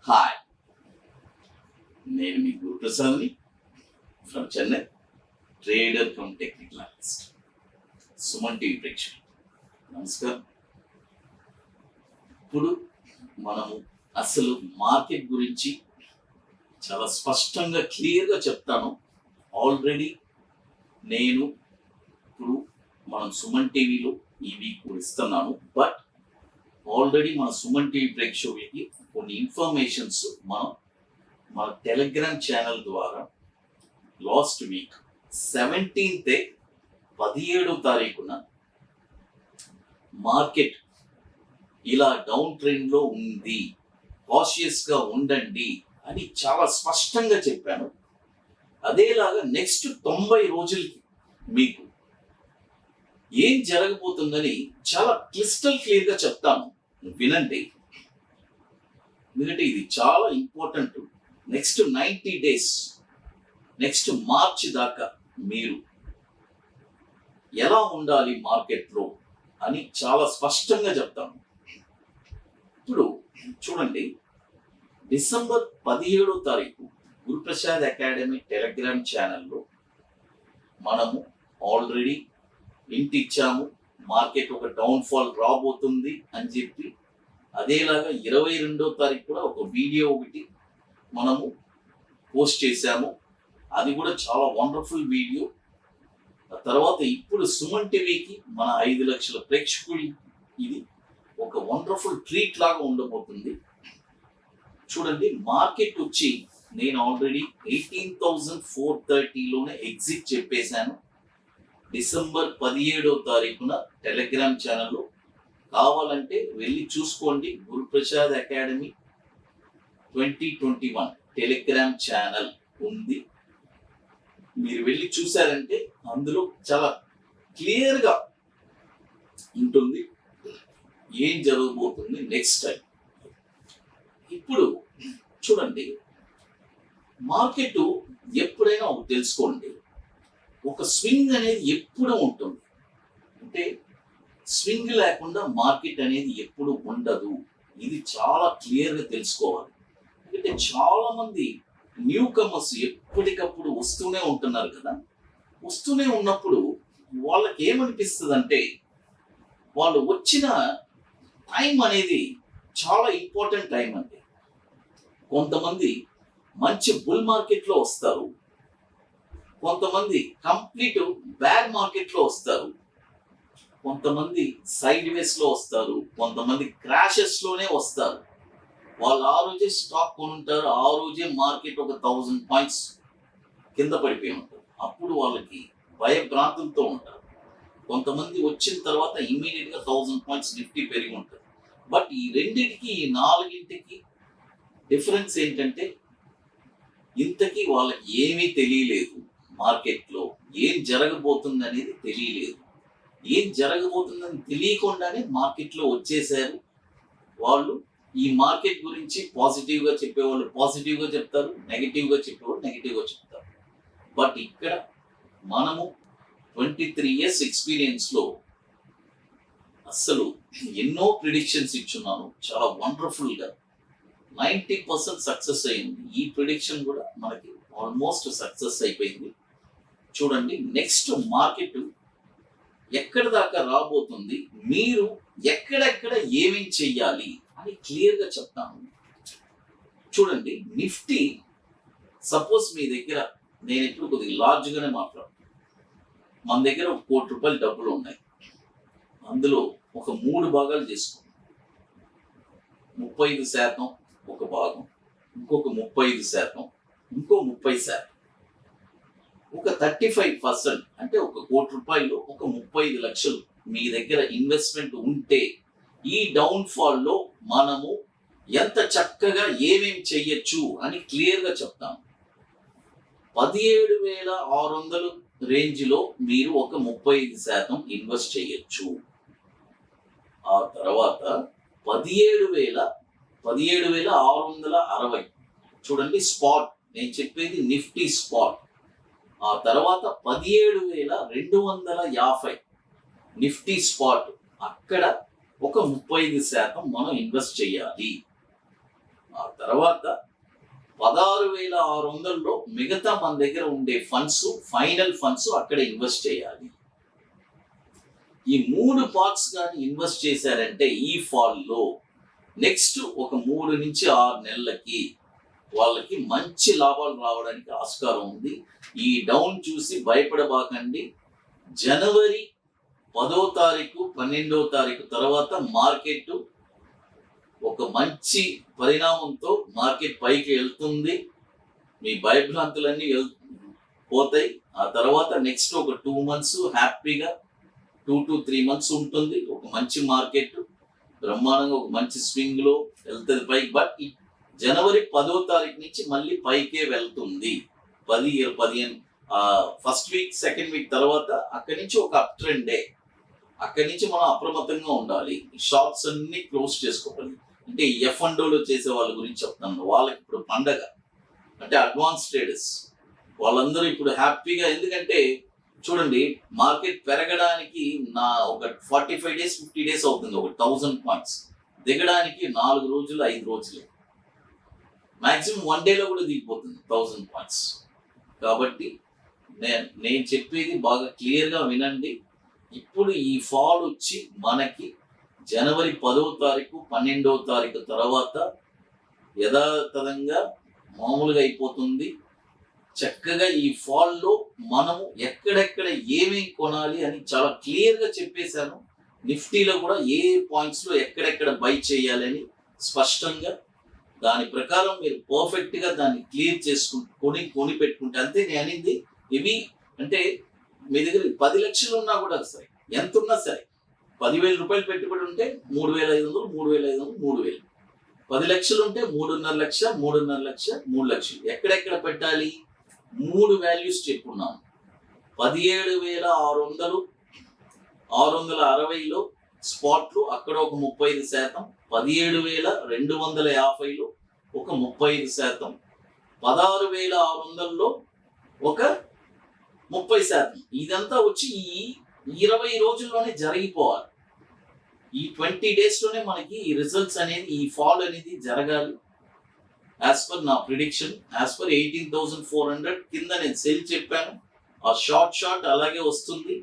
Hi, నేను మీ ప్రసాద్ని from Chennai, trader cum technical analyst. Suman TV ప్రేక్షకులు నమస్కారం. ఇప్పుడు మనము అసలు మార్కెట్ గురించి చాలా స్పష్టంగా క్లియర్గా చెప్తాను. ఆల్రెడీ నేను ఇప్పుడు మనం సుమన్ టీవీలో ఈ వీక్ ఇస్తున్నాను. బట్ ఆల్రెడీ మన సుమన్ టీవీ ప్రేక్షకులకి కొన్ని ఇన్ఫర్మేషన్స్ మన టెలిగ్రామ్ ఛానల్ ద్వారా లాస్ట్ వీక్ 17th 17వ తారీఖున మార్కెట్ ఇలా డౌన్ ట్రెండ్ లో ఉంది, కాషియస్ గా ఉండండి అని చాలా స్పష్టంగా చెప్పాను. అదేలాగా నెక్స్ట్ 90 రోజులకి మీకు ఏం జరగబోతుందని చాలా క్లిస్టల్ క్లియర్ గా చెప్తాను. వినండి, ఎందుకంటే ఇది చాలా important. Next 90 days, next March దాకా మీరు ఎలా ఉండాలి మార్కెట్లో అని చాలా స్పష్టంగా చెప్తాను. ఇప్పుడు చూడండి, డిసెంబర్ 17వ తారీఖు గురుప్రసాద్ అకాడమీ టెలిగ్రామ్ ఛానల్లో మనము ఆల్రెడీ హింట్ ఇచ్చాము, మార్కెట్ ఒక డౌన్ ఫాల్ రాబోతుంది అని చెప్పి. అదేలాగా 22వ తారీఖు కూడా ఒక వీడియో ఒకటి మనము పోస్ట్ చేశాము. అది కూడా చాలా వండర్ఫుల్ వీడియో. ఆ తర్వాత ఇప్పుడు సుమన్ టీవీకి మన 5 లక్షల ప్రేక్షకులు ఇది ఒక వండర్ఫుల్ ట్రీట్ లాగా ఉండబోతుంది. చూడండి, మార్కెట్ వచ్చి నేను ఆల్రెడీ 18,430లోనే ఎగ్జిట్ చెప్పేశాను. డిసెంబర్ 17వ తారీఖున టెలిగ్రామ్ ఛానల్లో కావాలంటే వెళ్ళి చూసుకోండి. గురుప్రసాద్ అకాడమీ 2021 టెలిగ్రామ్ ఛానల్ ఉంది. మీరు వెళ్ళి చూసారంటే అందులో చాలా క్లియర్గా ఉంటుంది ఏం జరగబోతుంది నెక్స్ట్ టైం. ఇప్పుడు చూడండి, మార్కెట్ ఎప్పుడైనా ఒకటి తెలుసుకోండి, ఒక స్వింగ్ అనేది ఎప్పుడు ఉంటుంది. అంటే స్వింగ్ లేకుండా మార్కెట్ అనేది ఎప్పుడు ఉండదు. ఇది చాలా క్లియర్గా తెలుసుకోవాలి. ఎందుకంటే చాలా మంది న్యూ కమర్స్ ఎప్పటికప్పుడు వస్తూనే ఉంటున్నారు కదా. వస్తూనే ఉన్నప్పుడు వాళ్ళకి ఏమనిపిస్తుంది అంటే, వాళ్ళు వచ్చిన టైం అనేది చాలా ఇంపార్టెంట్ టైం అండి. కొంతమంది మంచి బుల్ మార్కెట్లో వస్తారు, కొంతమంది కంప్లీట్ బ్యాడ్ మార్కెట్లో వస్తారు, కొంతమంది సైడ్ వేస్ లో వస్తారు, కొంతమంది క్రాషెస్ లోనే వస్తారు. వాళ్ళు ఆ రోజే స్టాక్ కొనుంటారు, ఆ రోజే మార్కెట్ ఒక 1000 పాయింట్స్ కింద పడిపోయి ఉంటారు. అప్పుడు వాళ్ళకి భయభ్రాంతులతో ఉంటారు. కొంతమంది వచ్చిన తర్వాత ఇమ్మీడియట్ గా 1000 పాయింట్స్ నిఫ్టీ పెరిగి ఉంటుంది. బట్ ఈ రెండింటికి, ఈ 4గింటికి డిఫరెన్స్ ఏంటంటే, ఇంతకీ వాళ్ళకి ఏమీ తెలియలేదు, మార్కెట్లో ఏం జరగబోతుంది అనేది తెలియలేదు. ఏం జరగబోతుందని తెలియకుండానే మార్కెట్లో వచ్చేసారు. వాళ్ళు ఈ మార్కెట్ గురించి పాజిటివ్గా చెప్పేవాళ్ళు పాజిటివ్గా చెప్తారు, నెగిటివ్గా చెప్పేవాళ్ళు నెగిటివ్గా చెప్తారు. బట్ ఇక్కడ మనము 23 years ఎక్స్పీరియన్స్లో అస్సలు ఎన్నో ప్రిడిక్షన్స్ ఇచ్చున్నాను. చాలా వండర్ఫుల్గా 90% సక్సెస్ అయింది. ఈ ప్రిడిక్షన్ కూడా మనకి ఆల్మోస్ట్ సక్సెస్ అయిపోయింది. చూడండి, నెక్స్ట్ మార్కెట్ ఎక్కడి దాకా రాబోతుంది, మీరు ఎక్కడెక్కడ ఏమేం చెయ్యాలి అని క్లియర్గా చెప్తాను. చూడండి, నిఫ్టీ సపోజ్ మీ దగ్గర, నేను ఇప్పుడు కొద్దిగా లార్జ్గానే మాట్లాడుతాను, మన దగ్గర ఒక ₹1 కోటి డబ్బులు ఉన్నాయి. అందులో ఒక 3 భాగాలు చేసుకోండి. 35% ఒక భాగం, ఇంకొక 35%, ఇంకో 30%, ఒక 35%, అంటే ఒక ₹1 కోటి ఒక 35 లక్షలు మీ దగ్గర ఇన్వెస్ట్మెంట్ ఉంటే ఈ డౌన్ ఫాల్ లో మనము ఎంత చక్కగా ఏమేం చెయ్యొచ్చు అని క్లియర్గా చెప్తాను. 17,600 రేంజ్ లో మీరు ఒక 35% ఇన్వెస్ట్ చేయొచ్చు. ఆ తర్వాత 17,660 చూడండి స్పాట్, నేను చెప్పేది నిఫ్టీ స్పాట్. ఆ తర్వాత 17,250 నిఫ్టీ స్పాట్, అక్కడ ఒక 35% మనం ఇన్వెస్ట్ చేయాలి. ఆ తర్వాత 16,600లో మిగతా మన దగ్గర ఉండే ఫండ్స్, ఫైనల్ ఫండ్స్ అక్కడ ఇన్వెస్ట్ చేయాలి. ఈ 3 పార్ట్స్ కానీ ఇన్వెస్ట్ చేశారంటే ఈ ఫాల్లో నెక్స్ట్ ఒక 3 నుంచి 6 నెలలకి వాళ్ళకి మంచి లాభాలు రావడానికి ఆస్కారం ఉంది. ఈ డౌన్ చూసి భయపడబాకండి. జనవరి 10వ తారీఖు 12వ తారీఖు తర్వాత మార్కెట్ ఒక మంచి పరిణామంతో మార్కెట్ పైకి వెళ్తుంది. మీ భయభ్రాంతులన్నీ పోతాయి. ఆ తర్వాత నెక్స్ట్ ఒక 2 మంత్స్ హ్యాపీగా 2 to 3 మంత్స్ ఉంటుంది. ఒక మంచి మార్కెట్ బ్రహ్మాండంగా ఒక మంచి స్వింగ్ లో వెళ్తుంది పైకి. బట్ జనవరి 10వ తారీఖు నుంచి మళ్ళీ పైకే వెళ్తుంది. 15 ఫస్ట్ వీక్ సెకండ్ వీక్ తర్వాత అక్కడి నుంచి ఒక అప్ ట్రెండే. అక్కడి నుంచి మనం అప్రమత్తంగా ఉండాలి. షాప్స్ అన్ని క్లోజ్ చేసుకోవాలి. అంటే F&Oలో చేసే వాళ్ళ గురించి చెప్తాను. వాళ్ళకి ఇప్పుడు పండగ, అంటే అడ్వాన్స్ ట్రేడర్స్ వాళ్ళందరూ ఇప్పుడు హ్యాపీగా, ఎందుకంటే చూడండి మార్కెట్ పెరగడానికి ఒక 45 days 50 days అవుతుంది. ఒక 1000 పాయింట్స్ దిగడానికి 4 రోజులు 5 రోజులే, మాక్సిమం 1 డేలో కూడా దిగిపోతుంది 1000 పాయింట్స్. కాబట్టి నేను చెప్పేది బాగా క్లియర్గా వినండి. ఇప్పుడు ఈ ఫాల్ వచ్చి మనకి జనవరి 10వ తారీఖు 12వ తారీఖు తర్వాత యథాతథంగా మామూలుగా అయిపోతుంది. చక్కగా ఈ ఫాల్లో మనము ఎక్కడెక్కడ ఏమేమి కొనాలి అని చాలా క్లియర్గా చెప్పేశాను. నిఫ్టీలో కూడా ఏ పాయింట్స్లో ఎక్కడెక్కడ బై చేయాలని స్పష్టంగా, దాని ప్రకారం మీరు పర్ఫెక్ట్గా దాన్ని క్లియర్ కొని పెట్టుకుంటే అంతే. నేను అనేది ఇవి అంటే మీ దగ్గర 10 లక్షలు ఉన్నా కూడా సరే, ఎంత ఉన్నా సరే, 10,000 రూపాయలు పెట్టుబడి ఉంటే 3,500, 3,500, 3,000. 10 లక్షలు ఉంటే 3.5 లక్ష, 3.5 లక్ష, 3 లక్షలు. ఎక్కడెక్కడ పెట్టాలి? 3 వాల్యూస్ చెప్పుకున్నాను. 17,600, 660లో స్పాట్లు అక్కడ ఒక 35%, 17,250లో ఒక 35%, 16,600లో ఒక 30%. ఇదంతా వచ్చి ఈ 20 రోజుల్లోనే జరిగిపోవాలి. ఈ 20 daysలోనే మనకి ఈ రిజల్ట్స్ అనేది, ఈ ఫాల్ అనేది జరగాలి. యాజ్ పర్ నా ప్రిడిక్షన్, యాజ్ పర్ 18,400 కింద నేను సెల్ చెప్పాను. ఆ షార్ట్ అలాగే వస్తుంది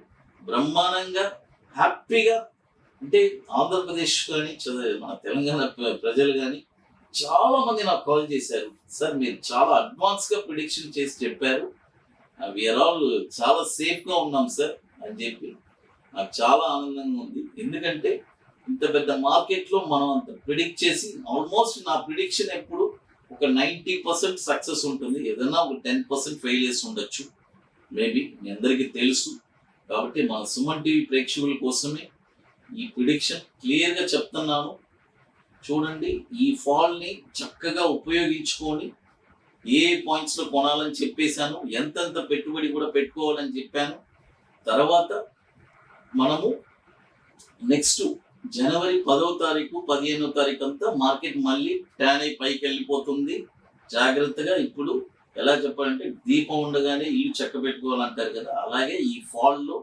బ్రహ్మాండంగా హ్యాపీగా. అంటే ఆంధ్రప్రదేశ్ కానీ మన తెలంగాణ ప్రజలు కానీ చాలా మంది నాకు కాల్ చేశారు, సార్ మీరు చాలా అడ్వాన్స్గా ప్రిడిక్షన్ చేసి చెప్పారు, వీఆర్ ఆల్ చాలా సేఫ్గా ఉన్నాం సార్ అని చెప్పి నాకు చాలా ఆనందంగా ఉంది. ఎందుకంటే ఇంత పెద్ద మార్కెట్లో మనం అంత ప్రిడిక్ట్ చేసి, ఆల్మోస్ట్ నా ప్రిడిక్షన్ ఎప్పుడు ఒక 90% సక్సెస్ ఉంటుంది. ఏదైనా ఒక 10% ఫెయిలియర్స్ ఉండొచ్చు మేబీ, మీ అందరికీ తెలుసు. కాబట్టి మన సుమన్ టీవీ ప్రేక్షకుల కోసమే ఈ ప్రిడిక్షన్ క్లియర్గా చెప్తున్నాను. చూడండి, ఈ ఫాల్ని చక్కగా ఉపయోగించుకొని ఏ పాయింట్స్లో కొనాలని చెప్పేశాను, ఎంతెంత పెట్టుబడి కూడా పెట్టుకోవాలని చెప్పాను. తర్వాత మనము నెక్స్ట్ జనవరి 10వ తారీఖు 15వ తారీఖు అంతా మార్కెట్ మళ్ళీ ట్యాన్ అయి పైకి వెళ్ళిపోతుంది. జాగ్రత్తగా ఇప్పుడు ఎలా చెప్పాలంటే దీపం ఉండగానే ఇల్లు చక్క పెట్టుకోవాలంటారు కదా, అలాగే ఈ ఫాల్లో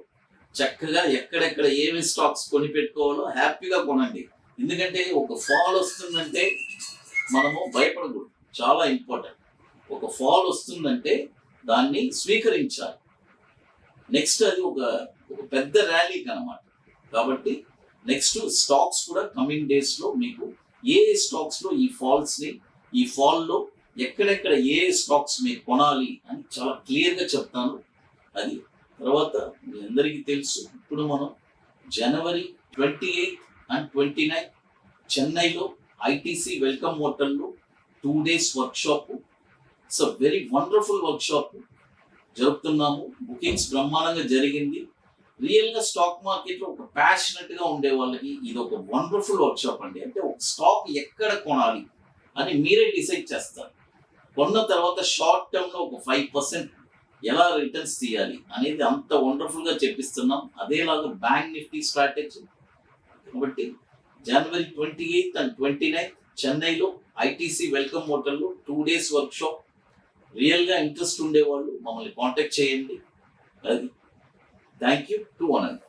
చక్కగా ఎక్కడెక్కడ ఏమి స్టాక్స్ కొని పెట్టుకోవాలో హ్యాపీగా కొనండి. ఎందుకంటే ఒక ఫాల్ వస్తుందంటే మనము భయపడకూడదు, చాలా ఇంపార్టెంట్. ఒక ఫాల్ వస్తుందంటే దాన్ని స్వీకరించాలి. నెక్స్ట్ అది ఒక పెద్ద ర్యాలీకి అన్నమాట. కాబట్టి నెక్స్ట్ స్టాక్స్ కూడా కమింగ్ డేస్లో మీకు ఏ స్టాక్స్లో ఈ ఫాల్లో ఎక్కడెక్కడ ఏ స్టాక్స్ మీరు కొనాలి అని చాలా క్లియర్గా చెప్తాను. అది తర్వాత మీ అందరికీ తెలుసు, ఇప్పుడు మనం జనవరి 28 and 29 చెన్నైలో ఐటీసీ వెల్కమ్ హోటల్లో 2 days workshop, it's a very wonderful workshop జరుపుతున్నాము. బుకింగ్స్ బ్రహ్మాండంగా జరిగింది. రియల్గా స్టాక్ మార్కెట్లో ఒక ప్యాషనెట్గా ఉండే వాళ్ళకి ఇది ఒక వండర్ఫుల్ వర్క్షాప్ అండి. అంటే ఒక స్టాక్ ఎక్కడ కొనాలి అని మీరే డిసైడ్ చేస్తారు. కొన్న తర్వాత షార్ట్ టర్మ్లో ఒక 5% ఎలా రిటర్న్స్ తీయాలి అనేది అంత వండర్ఫుల్గా చెప్పిస్తున్నాం. అదేలాగా బ్యాంక్ నిఫ్టీ స్ట్రాటజీ. కాబట్టి జనవరి 28 and 29 చెన్నైలో ఐటీసీ వెల్కమ్ హోటల్లో 2 days వర్క్షాప్. రియల్గా ఇంట్రెస్ట్ ఉండేవాళ్ళు మమ్మల్ని కాంటాక్ట్ చేయండి. అది thank you to one and